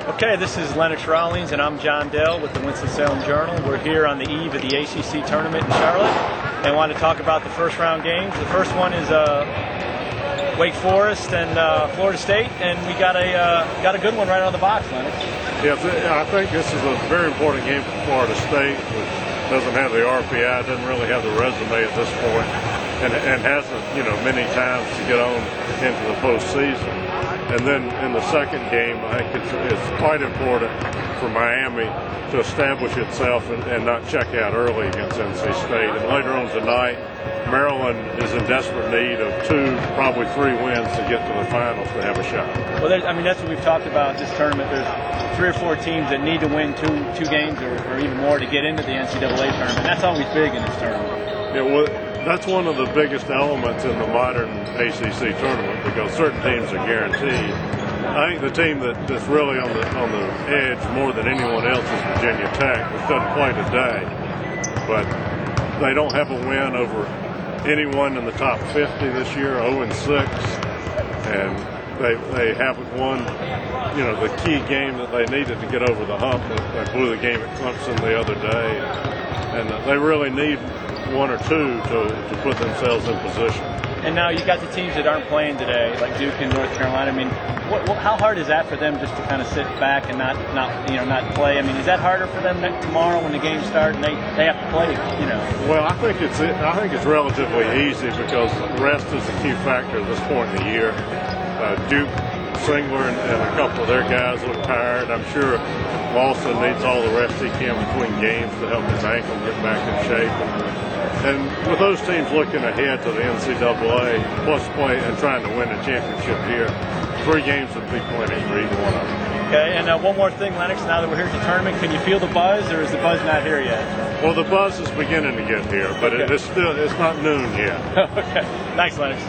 Okay, this is Lenox Rawlings, and I'm John Dell with the Winston-Salem Journal. We're here on the eve of the ACC tournament in Charlotte, and want to talk about the first round games. The first one is Wake Forest and Florida State, and we got a good one right out of the box, Lenox. Yeah, I think this is a very important game for Florida State, which doesn't have the RPI, doesn't really have the resume at this point, and hasn't, many times to get on into the postseason. And then in the second game, I think it's quite important for Miami to establish itself and not check out early against NC State. And later on tonight, Maryland is in desperate need of 2, probably 3 wins to get to the finals to have a shot. Well, that's what we've talked about this tournament. There's 3 or 4 teams that need to win two games or even more to get into the NCAA tournament. That's always big in this tournament. Yeah, well, that's one of the biggest elements in the modern ACC tournament because certain teams are guaranteed. I think the team that's really on the edge more than anyone else is Virginia Tech, which doesn't play today, but they don't have a win over anyone in the top 50 this year, 0-6, and they haven't won, the key game that they needed to get over the hump. They blew the game at Clemson the other day, and they really need 1 or 2 to put themselves in position. And now you got the teams that aren't playing today, like Duke and North Carolina. I mean, how hard is that for them just to kind of sit back and not play? I mean, is that harder for them tomorrow when the games start and they have to play? Well, I think it's relatively easy because rest is a key factor at this point in the year. Duke, Singler, and a couple of their guys look tired. I'm sure Lawson needs all the rest he can between games to help his ankle get back in shape. And with those teams looking ahead to the NCAA, plus play and trying to win a championship here, 3 games would be plenty for either one of them. Okay, and one more thing, Lenox, now that we're here at the tournament, can you feel the buzz, or is the buzz not here yet? Well, the buzz is beginning to get here, but okay. It's not noon yet. Okay, thanks, Lenox.